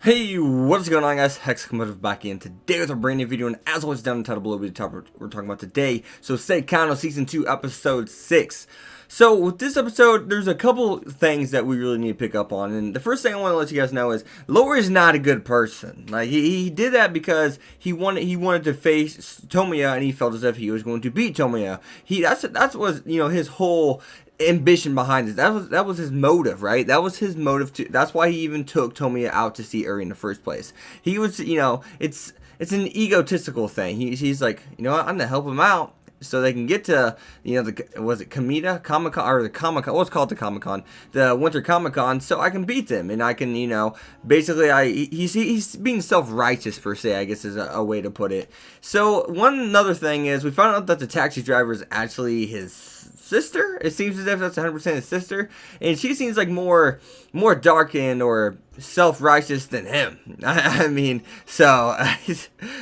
Hey, what's going on, guys? Hexacomotive back in today with a brand new video, and as always, down in the title below will be the topic we're talking about today. So, Saekano Season 2, Episode 6. So, with this episode, there's a couple things that we really need to pick up on, and the first thing I want to let you guys know is Lori is not a good person. Like, he did that because he wanted to face Tomoya, and he felt as if he was going to beat Tomoya. That's was his whole ambition behind it. That was his motive, right? That was his motive to. That's why he even took Tomoya out to see Uri in the first place. He was, it's an egotistical thing. He's like, I'm gonna help him out so they can get to, was it Kamita Comic Con or the Comic Con? What's called the Comic Con, the Winter Comic Con, so I can beat them and I can, basically, he's being self-righteous per se, I guess is a way to put it. So another thing is we found out that the taxi driver is actually his sister. It seems as if that's 100% his sister, and she seems like more darkened or self-righteous than him. I mean, so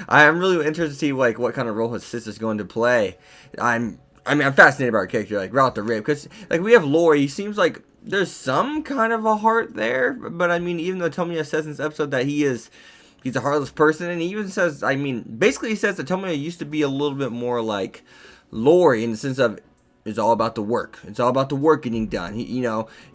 I'm really interested to see like what kind of role his sister's going to play. I'm fascinated by her character, like right off the rip, because like we have Lori. He seems like there's some kind of a heart there, but I mean, even though Tomoya says in this episode that he's a heartless person, and he even says, basically he says that Tomoya used to be a little bit more like Lori in the sense of it's all about the work. It's all about the work getting done.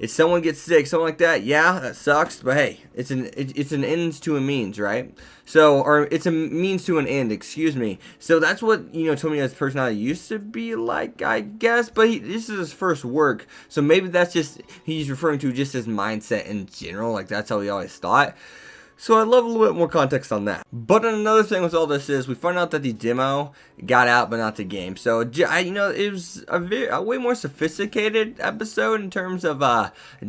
If someone gets sick, something like that, yeah, that sucks. But hey, it's an ends to a means, right? So, or it's a means to an end. Excuse me. So that's what Tomoya's personality used to be like, I guess. But this is his first work, so maybe that's just he's referring to just his mindset in general. Like that's how he always thought. So I'd love a little bit more context on that. But another thing with all this is we found out that the demo got out, but not the game. So it was a way more sophisticated episode in terms of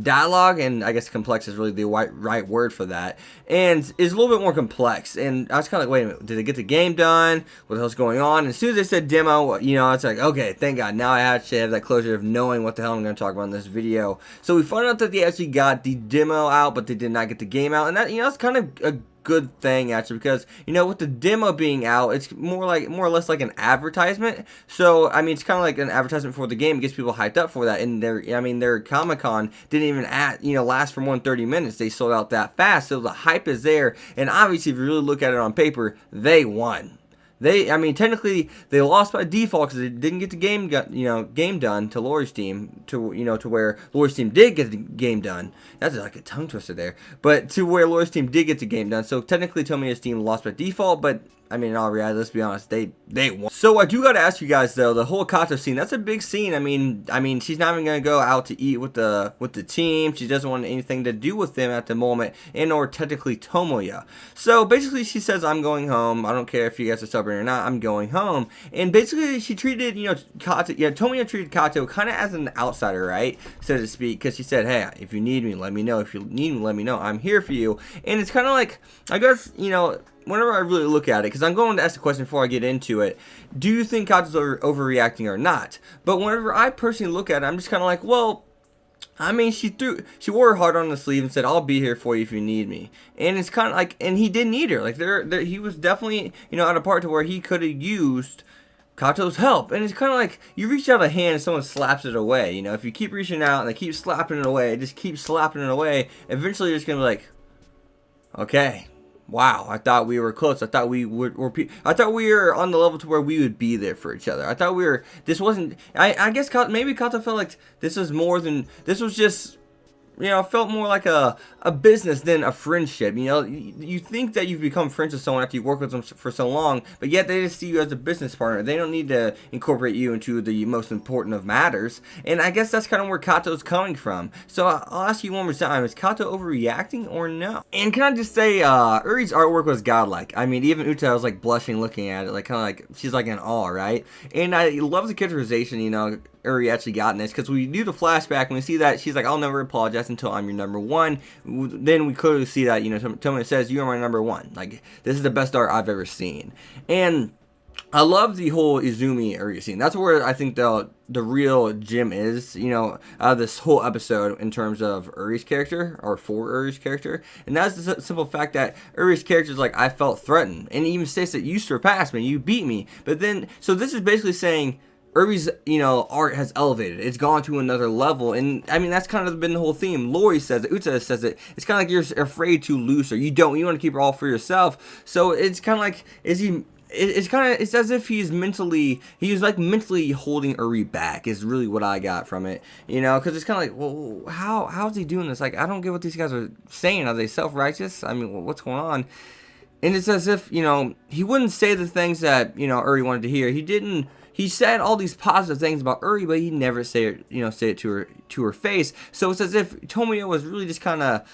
dialogue, and I guess complex is really the right word for that. And it's a little bit more complex. And I was kind of like, wait a minute, did they get the game done? What the hell's going on? And as soon as they said demo, it's like, okay, thank God. Now I actually have that closure of knowing what the hell I'm going to talk about in this video. So we found out that they actually got the demo out, but they did not get the game out, and that that's kind of a good thing actually, because with the demo being out, it's more or less like an advertisement. So it's kind of like an advertisement for the game. It gets people hyped up for that, and their Comic-Con didn't even last for more than 30 minutes. They sold out that fast, so the hype is there, and obviously if you really look at it on paper, they won. Technically they lost by default because they didn't get the game done to Lori's team, to where Lori's team did get the game done. That's like a tongue twister there, but to where Lori's team did get the game done. So technically Tomoya's team lost by default, but in all reality, let's be honest, they won. So I do gotta ask you guys though, the whole Kato scene, that's a big scene. She's not even gonna go out to eat with the team. She doesn't want anything to do with them at the moment, or technically Tomoya. So basically she says, I'm going home. I don't care if you guys are celebrating or not, I'm going home. And basically she treated, Kato, Tomoya treated Kato kind of as an outsider, right? So to speak, because she said, hey, if you need me, let me know. If you need me, let me know. I'm here for you. And it's kind of like, I guess, whenever I really look at it, because I'm going to ask the question before I get into it, do you think Kato's overreacting or not? But whenever I personally look at it, I'm just kind of like, well, she wore her heart on the sleeve and said, I'll be here for you if you need me. And it's kind of like, and he did need her. Like, he was definitely, at a part to where he could have used Kato's help. And it's kind of like you reach out a hand and someone slaps it away. If you keep reaching out and they keep slapping it away, just keep slapping it away, eventually you're just going to be like, okay. Wow, I thought we were close. I thought we were on the level to where we would be there for each other. I thought this wasn't, I guess maybe Kato felt like this was just, felt more like a business than a friendship. You think that you've become friends with someone after you work with them for so long, but yet they just see you as a business partner. They don't need to incorporate you into the most important of matters. And I guess that's kind of where Kato's coming from. So I'll ask you one more time, is Kato overreacting or no? And can I just say, Uri's artwork was godlike. Even Uta was like blushing looking at it, like kind of like she's like in awe, right? And I love the characterization, Uri actually got in this, because we do the flashback and we see that she's like, I'll never apologize until I'm your number one. Then we clearly see that, Tomoya says, you are my number one. Like, this is the best art I've ever seen. And I love the whole Izumi Uri scene. That's where I think the real gem is, out of this whole episode in terms of Uri's character, or for Uri's character. And that's the simple fact that Uri's character is like, I felt threatened. And he even states that you surpassed me, you beat me. But then, so this is basically saying, Uri's, art has elevated. It's gone to another level. And, I mean, that's kind of been the whole theme. Lori says it. Uta says it. It's kind of like you're afraid to lose her. You want to keep her all for yourself. So it's kind of like, it's as if he's like mentally holding Uri back is really what I got from it. Because it's kind of like, well, how is he doing this? Like, I don't get what these guys are saying. Are they self-righteous? I mean, what's going on? And it's as if, he wouldn't say the things that, Uri wanted to hear. He said all these positive things about Uri, but he never say it to her face. So it's as if Tomoyo was really just kind of,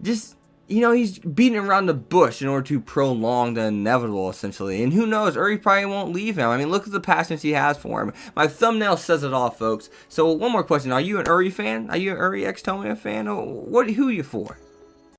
he's beating around the bush in order to prolong the inevitable, essentially. And who knows, Uri probably won't leave him. I mean, look at the passion she has for him. My thumbnail says it all, folks. So one more question: are you an Uri fan? Are you an Uri x Tomoyo fan? Who are you for?